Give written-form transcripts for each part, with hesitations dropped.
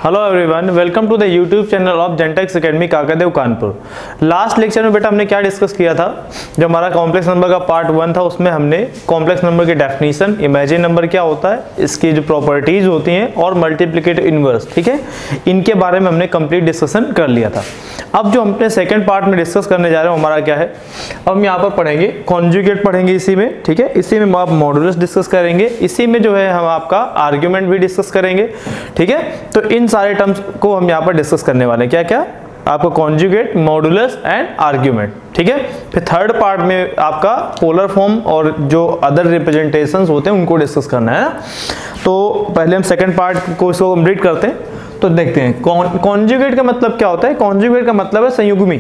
Hello everyone, welcome to the YouTube channel of Gentex academy Kakadeo Kanpur. Last lecture में बेटा हमने क्या डिस्कस किया था? जो हमारा कॉम्प्लेक्स नंबर का पार्ट 1 था उसमें हमने कॉम्प्लेक्स नंबर की डेफिनेशन, इमेजिन नंबर क्या होता है, इसकी जो प्रॉपर्टीज होती हैं और मल्टीप्लिकेटिव इनवर्स, ठीक है, इनके बारे में हमने कंप्लीट डिस्कशन कर लिया था। अब जो हमने सेकेंड पार्ट में डिस्कस करने जा रहे हैं हमारा क्या है, अब हम यहाँ पर पढ़ेंगे कॉन्जुगेट पढ़ेंगे इसी में, ठीक है, इसी में आप मॉडुलस डिस्कस करेंगे, इसी में जो है हम आपका आर्ग्यूमेंट भी डिस्कस करेंगे, ठीक है। तो इन सारे टर्म्स को हम यहाँ पर डिस्कस करने वाले हैं, क्या क्या आपका कॉन्जुगेट, मॉडुलस एंड आर्ग्यूमेंट, ठीक है। फिर थर्ड पार्ट में आपका पोलर फॉर्म और जो अदर रिप्रेजेंटेशंस होते हैं उनको डिस्कस करना है। तो पहले हम सेकंड पार्ट को इसको कंप्लीट करते हैं। तो देखते हैं कॉन्जुगेट का मतलब क्या होता है। कॉन्जुगेट का मतलब है संयुग्मी,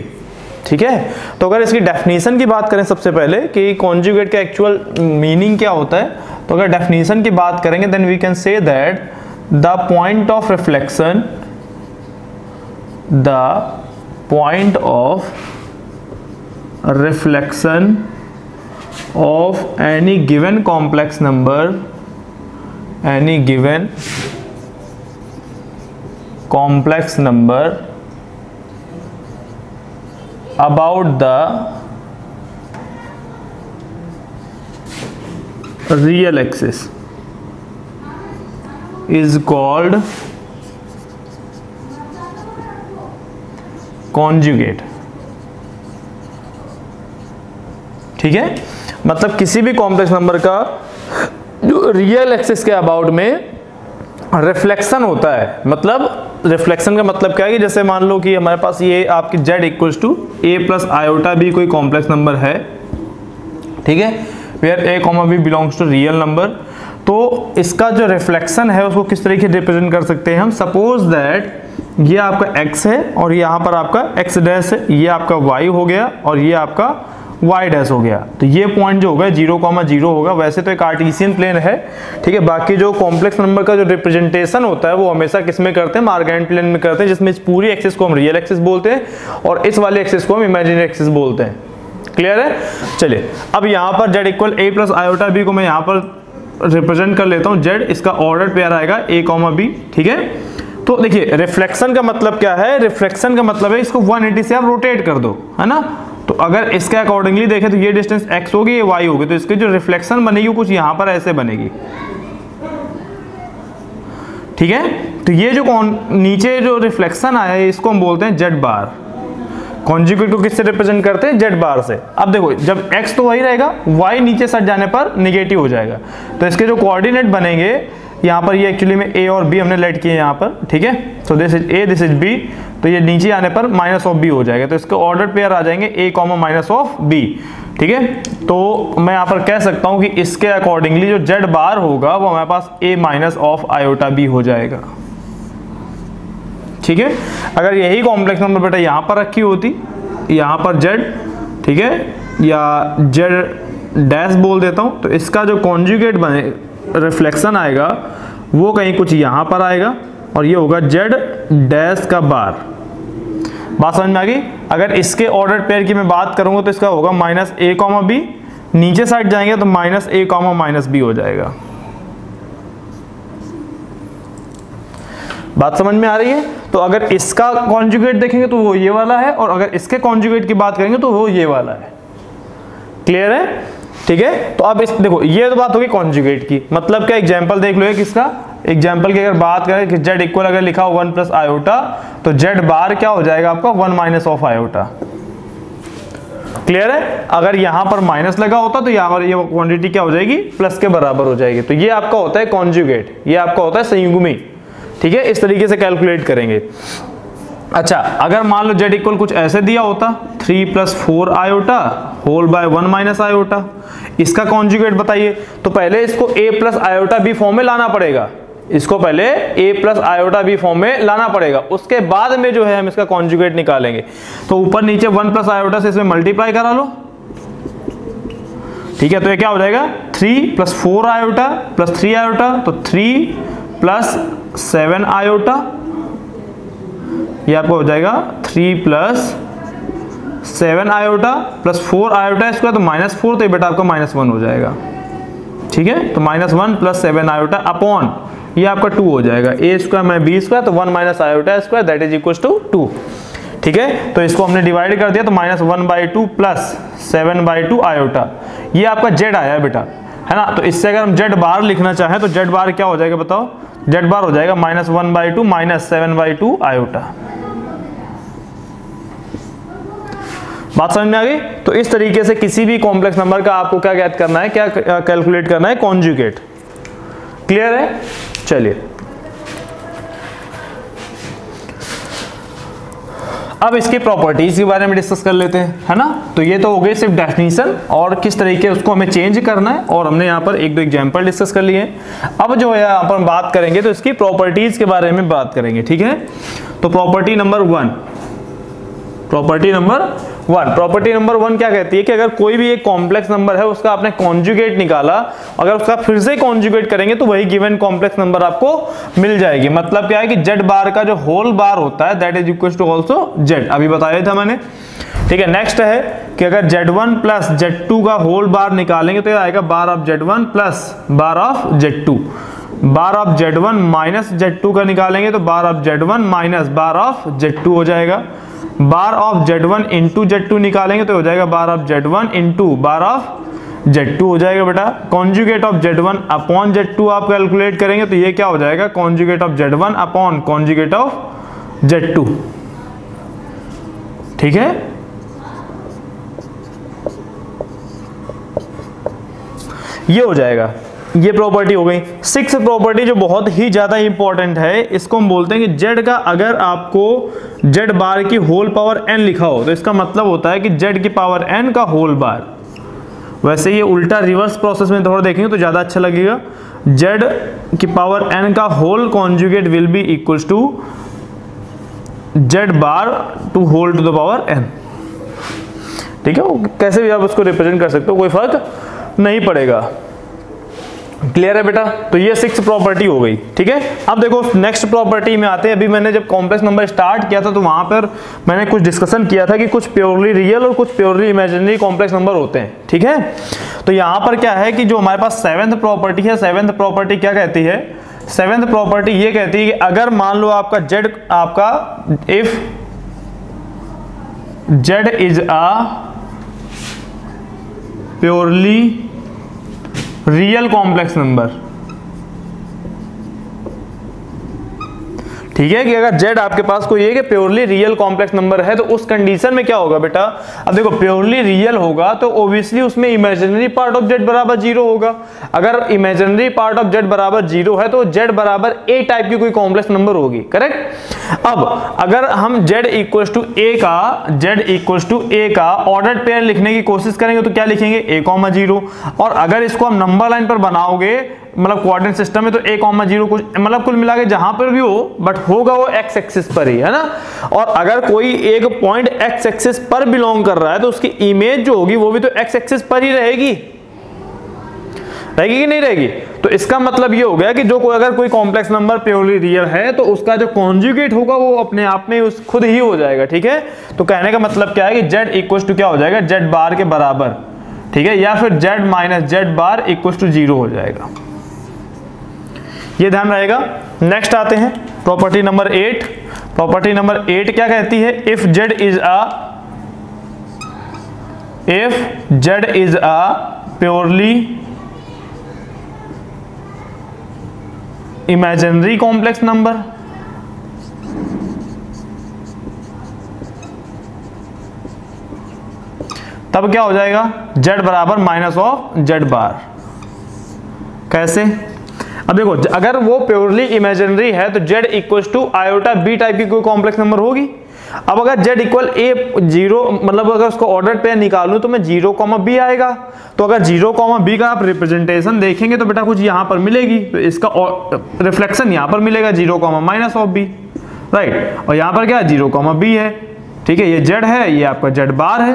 ठीक है। तो अगर इसकी डेफिनेशन की बात करें सबसे पहले कि कॉन्जुगेट का एक्चुअल मीनिंग क्या होता है, तो अगर डेफिनेशन की बात करेंगे then we can say that the point of reflection, the point of reflection of any given complex number, any given complex number about the real axis is called conjugate, ठीक है। मतलब किसी भी कॉम्प्लेक्स नंबर का जो real axis के about में reflection होता है, मतलब रिफ्लेक्शन का मतलब क्या है कि जैसे मान लो कि हमारे पास ये आपकी z equals to a plus iota भी कोई कॉम्प्लेक्स नंबर है, ठीक है, where a comma b belongs to real number. तो इसका जो रिफ्लेक्शन है उसको किस तरीके से रिप्रेजेंट कर सकते हैं हम। सपोज दैट ये आपका x है और यहाँ पर आपका x डैश है, ये आपका y हो गया और ये आपका y डैश हो गया। तो ये पॉइंट जो होगा 0,0 होगा। वैसे तो एक कार्टेशियन प्लेन है, ठीक है। बाकी जो कॉम्प्लेक्स नंबर का जो रिप्रेजेंटेशन होता है वो हमेशा किस में करते हैं, मार्गेंट प्लेन में करते हैं, जिसमें इस पूरी एक्सिस को हम रियल एक्सिस बोलते हैं और इस वाले एक्सिस को हम इमेजिनरी एक्सिस बोलते हैं। क्लियर है? चलिए अब यहाँ पर z equal a plus iota b को मैं यहाँ पर रिप्रेजेंट कर लेता हूँ। z इसका ऑर्डर पेयर आएगा a, b, ठीक है। तो देखिए रिफ्लेक्शन का मतलब क्या है, रिफ्लेक्शन का मतलब है इसको 180 से आप रोटेट कर दो, है ना। तो अगर इसके अकॉर्डिंगली देखें तो ये डिस्टेंस x होगी, ये y होगी, तो इसकी जो रिफ्लेक्शन बनेगी वो कुछ यहां पर ऐसे बनेगी, ठीक है। तो ये जो नीचे जो रिफ्लेक्शन आया है इसको हम बोलते हैं z बार। कॉन्जुगेट को किससे रिप्रेजेंट करते हैं, z बार से। अब देखो जब x तो वही रहेगा, y नीचे सट जाने पर निगेटिव हो जाएगा। तो इसके जो कोऑर्डिनेट बनेंगे यहाँ पर, ये एक्चुअली में a और b हमने लेट किए यहाँ पर, ठीक है। So this is a, this is b, तो ये नीचे आने पर माइनस ऑफ b हो जाएगा। तो इसके ऑर्डर पेयर आ जाएंगे a, माइनस ऑफ b, ठीक है। तो मैं यहाँ पर कह सकता हूँ कि इसके अकॉर्डिंगली जो z बार होगा वो हमारे पास a minus of iota b हो जाएगा, ठीक है। अगर यही कॉम्प्लेक्स नंबर बेटा यहाँ पर रखी होती, यहाँ पर z, ठीक है, या z डैश बोल देता हूँ, तो इसका जो कॉन्जुगेट बने रिफ्लेक्शन आएगा वो कहीं कुछ यहाँ पर आएगा और ये होगा z डैश का बार। बात समझ में आ गई? अगर इसके ऑर्डर पेयर की मैं बात करूंगा तो इसका होगा माइनस a, b, नीचे साइड जाएंगे तो माइनस a, माइनस b हो जाएगा। बात समझ में आ रही है? तो अगर इसका कॉन्जुगेट देखेंगे तो वो ये वाला है और अगर इसके कॉन्जुगेट की बात करेंगे तो वो ये वाला है। क्लियर है? ठीक है। तो अब इस देखो ये तो बात होगी कॉन्जुगेट की। मतलब क्या, एग्जांपल देख लो एक इसका। एग्जांपल की अगर बात करें कि z इक्वल अगर लिखा हो 1 प्लस आयोटा, तो z बार क्या हो जाएगा आपका 1 माइनस ऑफ आयोटा। क्लियर है? अगर यहां पर माइनस लगा होता तो यहां पर ये क्वांटिटी क्या हो जाएगी, प्लस के बराबर हो जाएगी। तो ये आपका होता है कॉन्जुगेट, ये आपका होता है संयुग्मी, ठीक है। इस तरीके से कैलकुलेट करेंगे। अच्छा, अगर मान लो z इक्वल कुछ ऐसे दिया होता 3 plus 4 iota whole by 1 minus iota, इसका कॉन्जुगेट बताइए। तो पहले इसको a plus iota b form में लाना पड़ेगा, इसको पहले a plus iota b form में लाना पड़ेगा, उसके बाद में जो है हम इसका कॉन्जुगेट निकालेंगे। तो ऊपर नीचे 1 प्लस आयोटा से इसमें मल्टीप्लाई करा लो, ठीक है। तो ये क्या हो जाएगा 3 प्लस 4 आयोटा प्लस 3 आयोटा, तो 3 प्लस 7 आयोटा, ये आपको हो जाएगा 3 प्लस 7 आयोटा प्लस 4 आयोटा इसका, तो माइनस 4, तो ये बेटा आपका -1 हो जाएगा, ठीक है। तो -1 प्लस 7 आयोटा अपॉन ये आपका 2 हो जाएगा, A square minus B square, तो 1 minus iota square that is equal to 2। ठीक है, तो इसको हमने डिवाइड कर दिया, तो -1/2 प्लस 7/2 आयोटा, ये आपका जेड आया है बेटा, है ना। तो इससे अगर हम जेड बार लिखना चाहें तो जेड बार क्या हो जाएगा बताओ, जेड बार हो जाएगा -1/2 माइनस 7/2 आयोटा। बात समझ में आ गई। तो इस तरीके से किसी भी कॉम्प्लेक्स नंबर का आपको क्या ज्ञात करना है, क्या कैलकुलेट करना है, कॉन्जुगेट। क्लियर है, चलिए अब इसकी प्रॉपर्टीज के बारे में डिस्कस कर लेते हैं, है ना। तो ये तो हो गई सिर्फ डेफिनेशन और किस तरीके उसको हमें चेंज करना है, और हमने यहाँ पर एक दो एग्जांपल डिस्कस कर लिए। अब जो है यहाँ पर बात करेंगे तो इसकी प्रॉपर्टीज के बारे में बात करेंगे, ठीक है। तो प्रॉपर्टी नंबर वन क्या कहती है कि अगर कोई भी एक कॉम्प्लेक्स नंबर है उसका आपने कॉन्जुगेट निकाला, अगर उसका फिर से कॉन्जुगेट करेंगे तो वही गिवन कॉम्प्लेक्स नंबर आपको मिल जाएगी। मतलब क्या है कि जेड बार का जो होल बार होता है that is equal to also Z, अभी बताया था मैंने, ठीक है। नेक्स्ट है कि अगर Z1 प्लस Z2 का होल बार निकालेंगे तो ये आएगा bar of Z1 plus bar of Z2। Bar of Z1 minus Z2 का निकालेंगे तो bar of Z1 minus bar of Z2 हो जाएगा। Bar of Z1 into Z2 निकालेंगे तो हो जाएगा bar of Z1 into bar of Z2 हो जाएगा बेटा। Conjugate of Z1 upon Z2 आप कैलकुलेट करेंगे तो ये क्या हो जाएगा, conjugate of Z1 upon conjugate of Z2, ठीक है। ये हो जाएगा, ये प्रॉपर्टी हो गई। सिक्स प्रॉपर्टी जो बहुत ही ज्यादा इंपॉर्टेंट है, इसको हम बोलते हैं कि जेड का अगर आपको जेड बार की होल पावर n लिखा हो तो इसका मतलब होता है कि जेड की पावर n का होल बार। वैसे ये उल्टा रिवर्स प्रोसेस में थोड़ा देखेंगे तो ज्यादा अच्छा लगेगा। जेड की पावर n का whole conjugate will be equals to Z bar to whole to the power n, ठीक है। कैसे भी आप उसको रिप्रेजेंट कर सकते हो, कोई फर्क नहीं पड़ेगा। क्लियर है बेटा। तो ये सिक्स प्रॉपर्टी हो गई, ठीक है। अब देखो नेक्स्ट प्रॉपर्टी में आते हैं। अभी मैंने जब कॉम्प्लेक्स नंबर स्टार्ट किया था तो वहां पर मैंने कुछ डिस्कशन किया था कि कुछ प्योरली रियल और कुछ प्योरली इमेजिनरी कॉम्प्लेक्स नंबर होते हैं, ठीक है। तो यहां पर क्या है कि जो हमारे पास सेवेंथ प्रॉपर्टी है, सेवेंथ प्रॉपर्टी क्या कहती है, सेवेंथ प्रॉपर्टी ये कहती है कि अगर मान लो आपका जेड, आपका if Z is a purely real complex number, ठीक है, कि अगर z आपके पास कोई एक प्योरली रियल कॉम्प्लेक्स नंबर है तो उस कंडीशन में क्या होगा बेटा। अब देखो प्योरली रियल होगा तो ऑब्वियसली उसमें इमेजिनरी पार्ट ऑफ z बराबर 0 होगा। अगर इमेजिनरी पार्ट ऑफ z बराबर 0 है तो z बराबर a टाइप की कोई कॉम्प्लेक्स नंबर होगी, करेक्ट। अब अगर हम z इक्वल्स टू a का ऑर्डर्ड पेयर लिखने की कोशिश करेंगे तो क्या लिखेंगे, a, 0। और अगर इसको हम नंबर लाइन पर बनाओगे, मतलब कोऑर्डिनेट सिस्टम में, तो a, 0 कुछ मतलब कुल मिला के जहां पर भी हो बट होगा वो x एक्सिस पर ही, है ना। और अगर कोई एक पॉइंट x एक्सिस पर बिलोंग कर रहा है तो उसकी इमेज जो होगी वो भी तो x एक्सिस पर ही रहेगी कि नहीं रहेगी। तो इसका मतलब ये हो गया कि जो अगर कोई कॉम्प्लेक्स नंबर प्योरली रियल है तो उसका जो कॉन्जुगेट होगा वो अपने आप में उस खुद ही हो जाएगा, ठीक है। तो कहने का मतलब क्या है कि z इक्वल टू क्या हो जाएगा, z बार के बराबर, ठीक है, या फिर z minus z bar equal to 0 हो जाएगा, ये ध्यान रहेगा। नेक्स्ट आते हैं प्रॉपर्टी नंबर 8। प्रॉपर्टी नंबर 8 क्या कहती है, if z is a purely imaginary complex number, तब क्या हो जाएगा, z बराबर माइनस ऑफ z बार। कैसे, अब देखो अगर वो प्योरली इमेजिनरी है तो z equal to iota b type की कोई कॉम्प्लेक्स नंबर होगी। अब अगर z इक्वल a 0, मतलब अगर उसको ऑर्डर पेयर निकालूं तो मैं 0, b आएगा। तो अगर 0, b का आप रिप्रेजेंटेशन देखेंगे तो बेटा कुछ यहां पर मिलेगी, तो इसका रिफ्लेक्शन यहां पर मिलेगा 0, माइनस ऑफ b, राइट। और यहां पर क्या 0, b है, ठीक है, ये z है, ये आपका z बार है,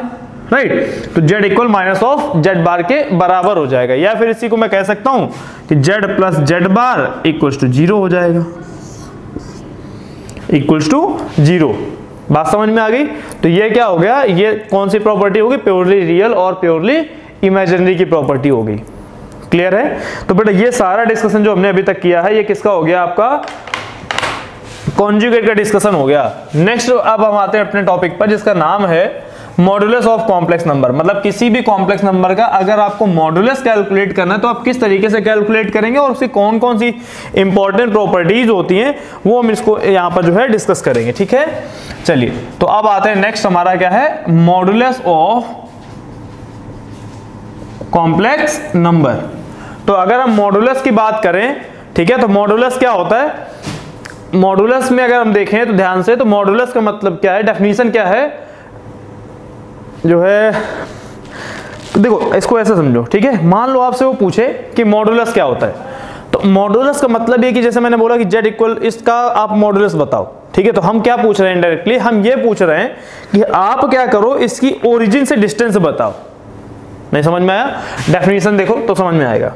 राइट। तो z equal minus of z बार के बराबर हो जाएगा, या फिर इसी को मैं कह सकता हूं कि z plus z bar equal to 0 हो जाएगा, इक्वल टू 0। बात समझ में आ गई। तो ये क्या हो गया, ये कौन सी प्रॉपर्टी होगी, प्योरली रियल और प्योरली इमेजिनरी की प्रॉपर्टी होगी, क्लियर है? तो बेटा ये सारा डिस्कशन जो हमने अभी तक किया है ये किसका हो गया, आपका कॉन्जुगेट का डिस्कशन हो गया। नेक्स्ट अब हम आते हैं अपने टॉपिक पर जिसका नाम है मॉडुलस ऑफ कॉम्प्लेक्स नंबर। मतलब किसी भी कॉम्प्लेक्स नंबर का अगर आपको मॉडुलस कैलकुलेट करना है तो आप किस तरीके से कैलकुलेट करेंगे और उसकी कौन कौन सी इंपॉर्टेंट प्रॉपर्टीज होती हैं वो हम इसको यहाँ पर जो है डिस्कस करेंगे। ठीक है, चलिए तो अब आते हैं नेक्स्ट, हमारा क्या है, मॉडुलस ऑफ कॉम्प्लेक्स नंबर। तो अगर हम मॉडुलस की बात करें, ठीक है, तो मॉडुलस क्या होता है, मॉडुलस में अगर हम देखें तो ध्यान से, तो मॉडुलस का मतलब क्या है, डेफिनेशन क्या है जो है, तो देखो इसको ऐसे समझो। ठीक है, मान लो आपसे वो पूछे कि मॉडुलस क्या होता है, तो मॉडुलस का मतलब ये कि जैसे मैंने बोला कि z इक्वल, इसका आप मॉडुलस बताओ। ठीक है, तो हम क्या पूछ रहे हैं डायरेक्टली, हम ये पूछ रहे हैं कि आप क्या करो, इसकी ओरिजिन से डिस्टेंस बताओ। नहीं समझ में आया? डेफिनेशन देखो तो समझ में आएगा।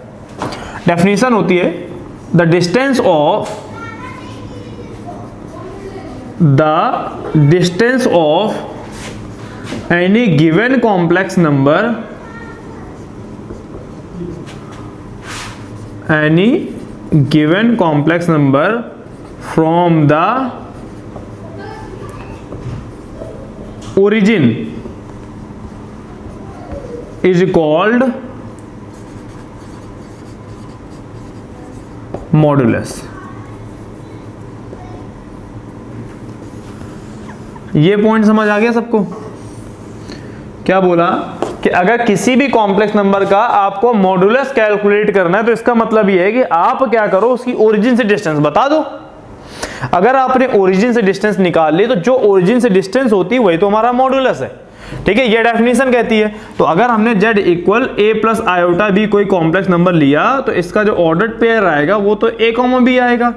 डेफिनेशन होती है the distance of any given complex number, from the origin is called modulus। ये पॉइंट समझ आ गया सबको? क्या बोला कि अगर किसी भी कॉम्प्लेक्स नंबर का आपको मॉडुलस कैलकुलेट करना है तो इसका मतलब ये है कि आप क्या करो, उसकी ओरिजिन से डिस्टेंस बता दो। अगर आपने ओरिजिन से डिस्टेंस निकाल ली तो जो ओरिजिन से डिस्टेंस होती है वही तो हमारा मॉडुलस है। ठीक है, ये डेफिनेशन कहती है। तो अगर हमने z equal a plus iota भी कोई कॉम्प्लेक्स नंबर लिया तो इसका जो ऑर्डर्ड पेयर आएगा वो तो a कॉमा b आएगा।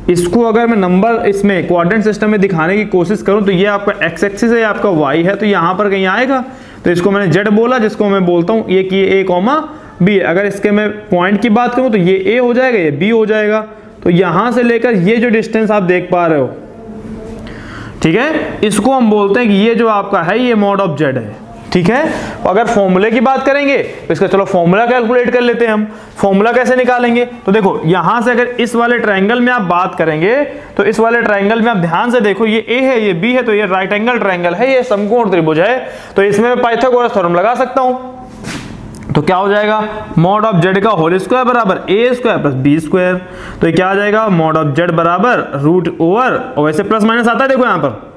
इसको अगर मैं नंबर इसमें क्वाड्रेंट सिस्टम में दिखाने की कोशिश करूं तो ये आपका x एक्सिस है, आपका y है, तो यहाँ पर कहीं आएगा। तो इसको मैंने z बोला, जिसको मैं बोलता हूँ ये कि ये a कॉमा b। अगर इसके मैं पॉइंट की बात करूँ तो ये a हो जाएगा, ये b हो जाएगा। तो यहां से लेकर ये जो डिस्टेंस आप देख पा रहे हो, ठीक है, इसको हम बोलते हैं कि ये जो आपका है ये मॉड ऑफ z है। ठीक है, अगर फॉर्मूले की बात करेंगे तो इसका चलो फॉर्मूला कैलकुलेट कर लेते हैं हम। फॉर्मूला कैसे निकालेंगे, तो देखो यहां से अगर इस वाले ट्रायंगल में आप बात करेंगे तो इस वाले ट्रायंगल में आप ध्यान से देखो, ये a है, ये b है, तो ये राइट एंगल ट्रायंगल है, ये समकोण त्रिभुज है। तो इसमें मैं पाइथागोरस थ्योरम लगा सकता हूं। तो क्या हो जाएगा, मॉड ऑफ z का होल स्क्वायर बराबर a square plus b square. तो ये क्या आ जाएगा, मॉड ऑफ z बराबर रूट ओवर, और वैसे प्लस माइनस आता है, देखो यहाँ पर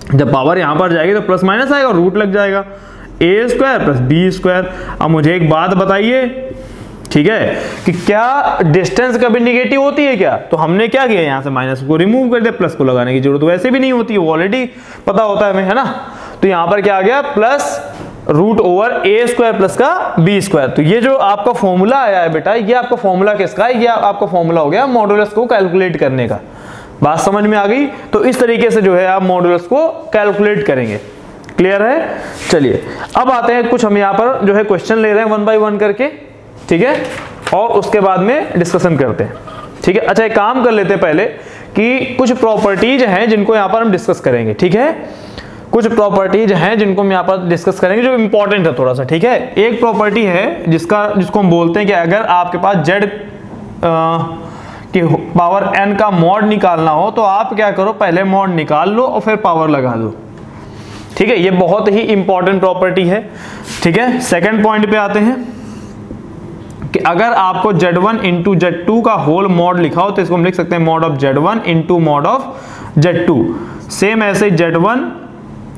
जब पावर यहां पर जाएगी तो प्लस माइनस आएगा और रूट लग जाएगा, a square plus b square. अब मुझे एक बात बताइए, ठीक है, कि क्या डिस्टेंस कभी निगेटिव होती है क्या? तो हमने क्या किया, यहां से माइनस को रिमूव कर दिया, प्लस को लगाने की जरूरत वैसे भी नहीं होती है, ऑलरेडी पता होता है हमें, है ना। तो यहां पर क्या आ गया, plus root over a square plus का b स्क्वायर। तो ये जो आपका फॉर्मूला आया है बेटा, ये आपका फॉर्मूला किसका है, ये आपका फॉर्मूला हो गया मॉडुलस को कैलकुलेट करने का। बात समझ में आ गई? तो इस तरीके से जो है आप मॉडुलस को कैलकुलेट करेंगे। क्लियर है? चलिए अब आते हैं, कुछ हम यहाँ पर जो है क्वेश्चन ले रहे हैं 1 बाय 1 करके, ठीक है, और उसके बाद में डिस्कशन करते हैं। ठीक है, अच्छा एक काम कर लेते हैं पहले कि कुछ प्रॉपर्टीज हैं जिनको यहाँ पर हम डिस्कस करेंगे। ठीक है, कुछ प्रॉपर्टीज हैं जिनको हम यहाँ पर डिस्कस करेंगे जो इंपॉर्टेंट है थोड़ा सा। ठीक है, एक प्रॉपर्टी है जिसको हम बोलते हैं कि अगर आपके पास z कि पावर n का मॉड निकालना हो तो आप क्या करो, पहले मॉड निकाल लो और फिर पावर लगा दो। ठीक है, ये बहुत ही इंपॉर्टेंट प्रॉपर्टी है। ठीक है, सेकंड पॉइंट पे आते हैं कि अगर आपको z1 इंटू z2 का होल मॉड लिखा हो तो इसको हम लिख सकते हैं mod of z1 into mod of z2। Same ऐसे z1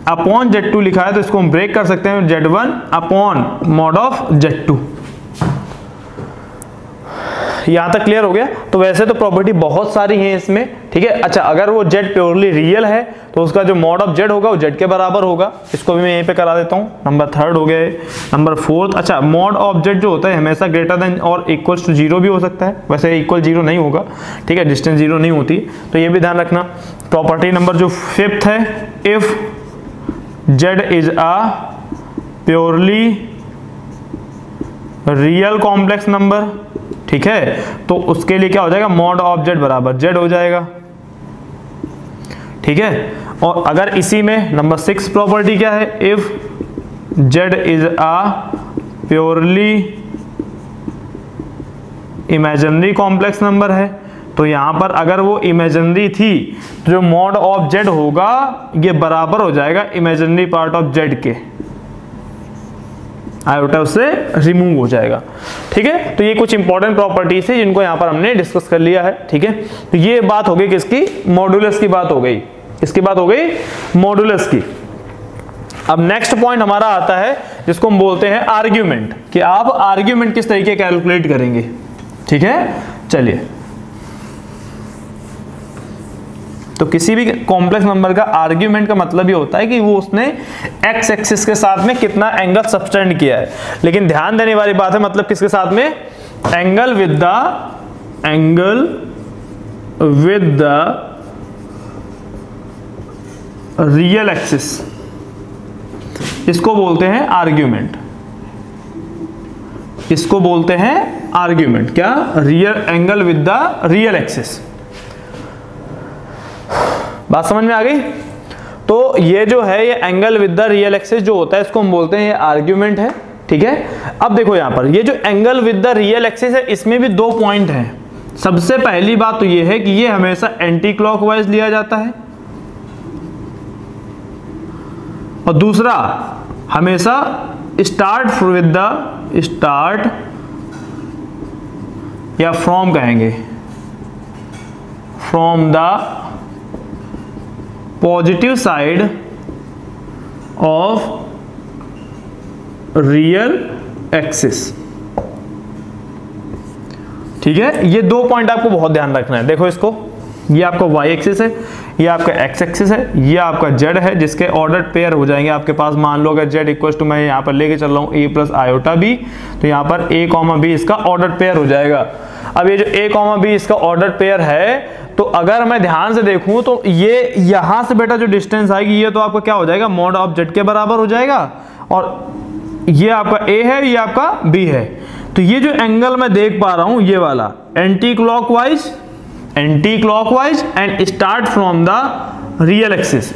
अपॉन z2 लिखा है तो इसको हम ब्रेक कर सकते हैं z1 upon mod of z2। यहां तक क्लियर हो गया? तो वैसे तो प्रॉपर्टी बहुत सारी है इसमें। ठीक है, अच्छा अगर वो z प्योरली रियल है तो उसका जो मॉड ऑफ z होगा वो z के बराबर होगा। इसको भी मैं यहीं पे करा देता हूं। नंबर थर्ड हो गए। नंबर फोर्थ, अच्छा मॉड ऑफ z जो होता है हमेशा ग्रेटर देन और इक्वल्स टू 0 भी हो सकता है, वैसे इक्वल 0 नहीं होगा। ठीक है, डिस्टेंस 0 नहीं होती, तो ये भी ध्यान रखना। प्रॉपर्टी नंबर जो फिफ्थ है, if z is a purely real complex number, ठीक है, तो उसके लिए क्या हो जाएगा, मॉड ऑफ z बराबर z हो जाएगा। ठीक है, और अगर इसी में नंबर 6 प्रॉपर्टी क्या है, if z is a purely imaginary complex number है, तो यहाँ पर अगर वो इमेजिनरी थी तो जो मॉड ऑफ जेड होगा ये बराबर हो जाएगा इमेजिनरी पार्ट ऑफ जेड के, आयोटा उससे रिमूव हो जाएगा। ठीक है, तो ये कुछ इंपॉर्टेंट प्रॉपर्टीज है जिनको यहाँ पर हमने डिस्कस कर लिया है। ठीक है, तो ये बात हो गई किसकी, मॉडुलस की बात हो गई, इसकी बात हो गई मॉडुलस की। अब नेक्स्ट पॉइंट हमारा आता है जिसको हम बोलते हैं आर्ग्यूमेंट, कि आप आर्ग्यूमेंट किस तरीके कैलकुलेट करेंगे। ठीक है, चलिए, तो किसी भी कॉम्प्लेक्स नंबर का आर्ग्यूमेंट का मतलब ये होता है कि वो उसने एक्स एक्सिस के साथ में कितना एंगल सबटेंड किया है। लेकिन ध्यान देने वाली बात है, मतलब किसके साथ में, angle with the real axis, इसको बोलते हैं आर्ग्यूमेंट, इसको बोलते हैं आर्ग्यूमेंट। क्या, real angle with the real axis. बात समझ में आ गई। तो ये जो है ये angle with the real axis जो होता है इसको हम बोलते हैं ये आर्ग्यूमेंट है। ठीक है, अब देखो यहां पर ये जो angle with the real axis है इसमें भी दो पॉइंट हैं। सबसे पहली बात तो ये है कि ये हमेशा एंटी क्लॉकवाइज लिया जाता है, और दूसरा हमेशा स्टार्ट या फ्रॉम कहेंगे, from the positive side of real axis. ठीक है, ये दो पॉइंट आपको बहुत ध्यान रखना है। देखो इसको, ये आपका y एक्सिस है, ये आपका x एक्सिस है, ये आपका z है, जिसके ऑर्डर पेयर हो जाएंगे आपके पास। मान लो अगर z इक्वल टू मैं यहाँ पर लेके चल रहा हूँ a प्लस आयोटा b, तो यहाँ पर a कॉमा b इसका ऑर्डर पेयर हो जाएगा। अब ये जो a कॉमा b इसका ऑर्डर पेयर है, तो अगर मैं ध्यान से देखूं तो ये यहां से बेटा जो डिस्टेंस आएगी ये तो आपका क्या हो जाएगा, मॉड ऑफ जेड के बराबर हो जाएगा, और ये आपका a है, ये आपका b है। तो ये जो एंगल मैं देख पा रहा हूं ये वाला anti clockwise and start from the real axis,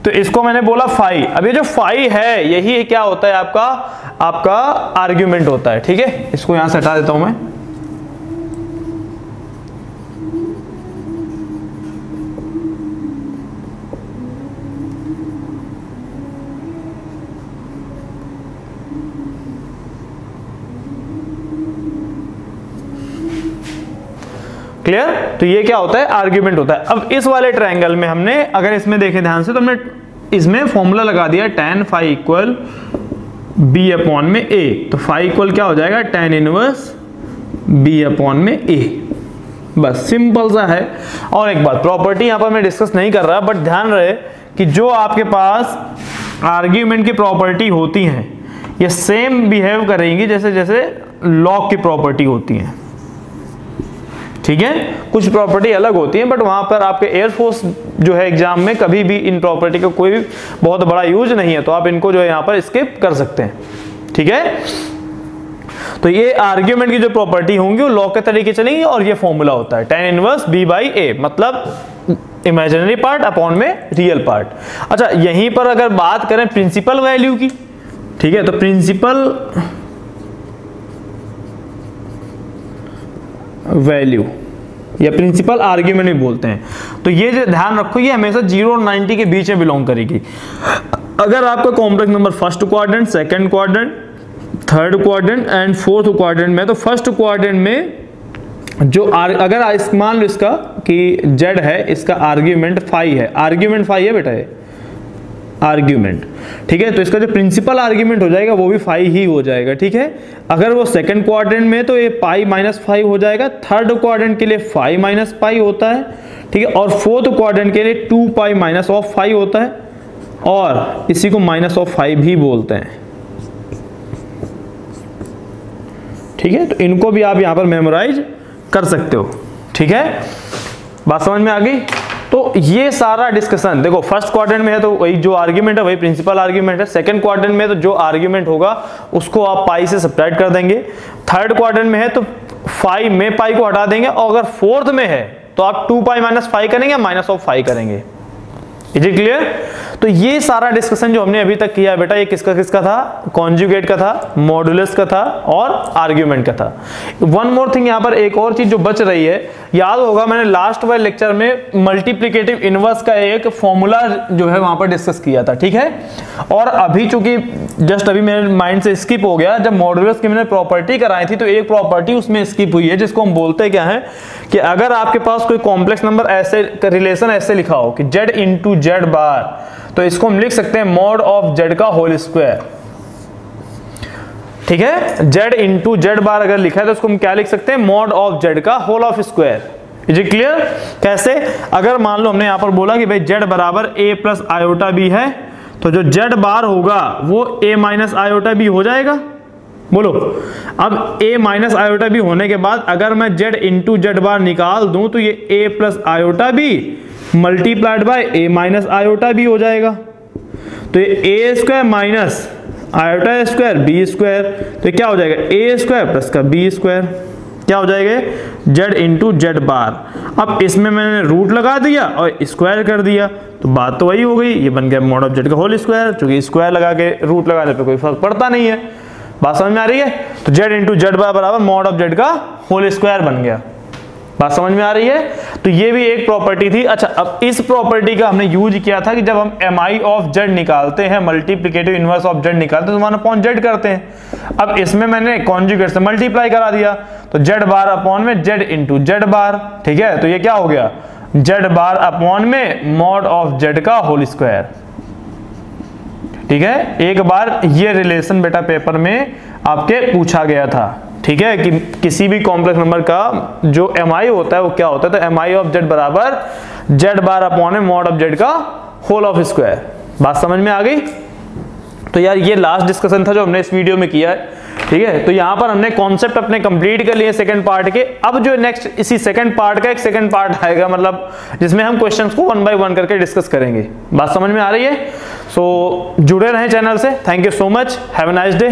तो इसको मैंने बोला फाई। अब ये जो फाई है यही क्या होता है, आपका आर्ग्यूमेंट होता है। ठीक है, इसको यहां से हटा देता हूं मैं। क्लियर, तो ये क्या होता है, आर्ग्यूमेंट होता है। अब इस वाले ट्रायंगल में हमने अगर इसमें देखें ध्यान से, तो हमने इसमें फॉर्मूला लगा दिया tan phi equal b upon में a, तो फाई इक्वल क्या हो जाएगा, tan इनवर्स b अपॉन में a। बस सिंपल सा है। और एक बात, प्रॉपर्टी यहां पर मैं डिस्कस नहीं कर रहा, बट ध्यान रहे कि जो आपके पास आर्ग्यूमेंट की प्रॉपर्टी होती हैं ये सेम बिहेव करेंगी जैसे जैसे लॉग की प्रॉपर्टी होती हैं। ठीक है, कुछ प्रॉपर्टी अलग होती है, बट वहां पर आपके एयरफोर्स जो है एग्जाम में कभी भी इन प्रॉपर्टी का कोई भी बहुत बड़ा यूज नहीं है, तो आप इनको जो है यहां पर स्किप कर सकते हैं। ठीक है, तो ये आर्ग्यूमेंट की जो प्रॉपर्टी होंगी वो लॉग के तरीके चलेंगी, और ये फॉर्मूला होता है tan inverse b by a, मतलब इमेजिनरी पार्ट अपॉन में रियल पार्ट। अच्छा, यहीं पर अगर बात करें प्रिंसिपल वैल्यू की, ठीक है, तो प्रिंसिपल वैल्यू या प्रिंसिपल आर्ग्यूमेंट भी बोलते हैं, तो ये जो ध्यान रखो ये हमेशा 0 और 90 के बीच में बिलोंग करेगी। अगर आपका complex number first quadrant, second quadrant, third quadrant and fourth quadrant में, तो फर्स्ट क्वाड्रेंट में जो अगर मान लो इसका कि z है, इसका आर्ग्यूमेंट फाई है, आर्ग्यूमेंट फाई है बेटा ये आर्ग्यूमेंट। ठीक है, तो इसका जो प्रिंसिपल आर्ग्यूमेंट हो जाएगा वो भी फाई ही हो जाएगा। ठीक है, अगर वो सेकंड क्वाड्रेंट में तो ये पाई माइनस फाइव हो जाएगा, थर्ड क्वाड्रेंट के लिए फाई माइनस पाई होता है। ठीक है, और फोर्थ क्वाड्रेंट के लिए 2 पाई माइनस ऑफ फाइव होता है, और इसी को माइनस ऑफ फाइव भी बोलते हैं। ठीक है, तो इनको भी आप यहां पर मेमोराइज कर सकते हो। ठीक है, बात समझ में आ गई। तो ये सारा डिस्कशन देखो, फर्स्ट क्वाड्रेंट में है तो वही जो आर्ग्यूमेंट है वही प्रिंसिपल आर्ग्यूमेंट है, सेकंड क्वाड्रेंट में तो जो आर्ग्यूमेंट होगा उसको आप पाई से सब्ट्रैक्ट कर देंगे, थर्ड क्वाड्रेंट में है तो फाई में पाई को हटा देंगे, और अगर फोर्थ में है तो आप 2 पाई माइनस फाइव करेंगे, माइनस ऑफ फाइव करेंगे। Is it clear? तो ये सारा डिस्कशन जो हमने अभी तक किया बेटा, ये किसका किसका था? कॉन्जुगेट का था, मॉडुलस का था और आर्ग्यूमेंट का था। वन मोर थिंग, यहाँ पर एक और चीज जो बच रही है, याद होगा मैंने लास्ट वाले लेक्चर में मल्टीप्लिकेटिव इनवर्स का एक फॉर्मूला जो है वहां पर डिस्कस किया था, ठीक है। और अभी चूंकि जस्ट अभी मेरे माइंड से स्किप हो गया, जब मॉडुलस की मैंने प्रॉपर्टी कराई थी तो एक प्रॉपर्टी उसमें स्किप हुई है, जिसको हम बोलते क्या है कि अगर आपके पास कोई कॉम्प्लेक्स नंबर ऐसे रिलेशन ऐसे लिखा हो कि z इंटू जेड बार, तो इसको हम लिख सकते हैं मॉड ऑफ z का होल स्क्वायर, ठीक है। z इंटू जेड बार अगर लिखा है तो इसको हम क्या लिख सकते हैं? मॉड ऑफ z का whole of square. Is it clear? कैसे? अगर मान लो हमने यहां पर बोला कि भाई z बराबर a प्लस आयोटा b है, तो जो z बार होगा वो a माइनस आयोटा b हो जाएगा। बोलो, अब a माइनस आयोटा b होने के बाद अगर मैं z इंटू जेड बार निकाल दूं तो ये a plus iota b multiplied by a minus iota b हो जाएगा। तो ये a square minus iota square b square, तो क्या हो जाएगा? a स्क्वायर प्लस का b स्क्वायर, क्या हो जाएगा? z इंटू जेड बार। अब इसमें मैंने रूट लगा दिया और स्क्वायर कर दिया, तो बात तो वही हो गई, ये बन गया मॉड ऑफ z का होल स्क्वायर। चूंकि स्क्वायर लगा के रूट लगाने पे कोई फर्क पड़ता नहीं है। बात समझ में आ रही है? तो z इंटू जेड बार बराबर मॉड ऑफ z का होल स्क्वायर बन गया। बात समझ में आ रही है? तो ये भी एक प्रॉपर्टी थी। अच्छा, अब इस प्रॉपर्टी का हमने यूज किया था कि जब हम mi ऑफ z निकालते हैं, मल्टीप्लिकेटिव इनवर्स ऑफ z निकालते हैं तो 1 अपॉन z करते हैं। अब इसमें मैंने कॉन्जुगेट से मल्टीप्लाई करा दिया, तो z बार अपॉन में z इंटू जेड बार, ठीक है। तो ये क्या हो गया? z बार अपॉन में मॉड ऑफ z का होल स्क्वायर, ठीक है। एक बार ये रिलेशन बेटा पेपर में आपके पूछा गया था, ठीक है, कि किसी भी कॉम्प्लेक्स नंबर का जो mi होता है वो क्या होता है, तो mi ऑफ z बराबर z बार अपॉन में मॉड ऑफ z का होल ऑफ स्क्वायर। बात समझ में आ गई? तो यार ये लास्ट डिस्कशन था जो हमने इस वीडियो में किया है, ठीक है। तो यहाँ पर हमने कॉन्सेप्ट अपने कंप्लीट कर लिए सेकंड पार्ट के। अब जो नेक्स्ट इसी सेकंड पार्ट का एक सेकंड पार्ट आएगा, मतलब जिसमें हम क्वेश्चंस को 1 बाय 1 करके डिस्कस करेंगे। बात समझ में आ रही है? सो जुड़े रहें चैनल से। Thank you so much, have a nice day.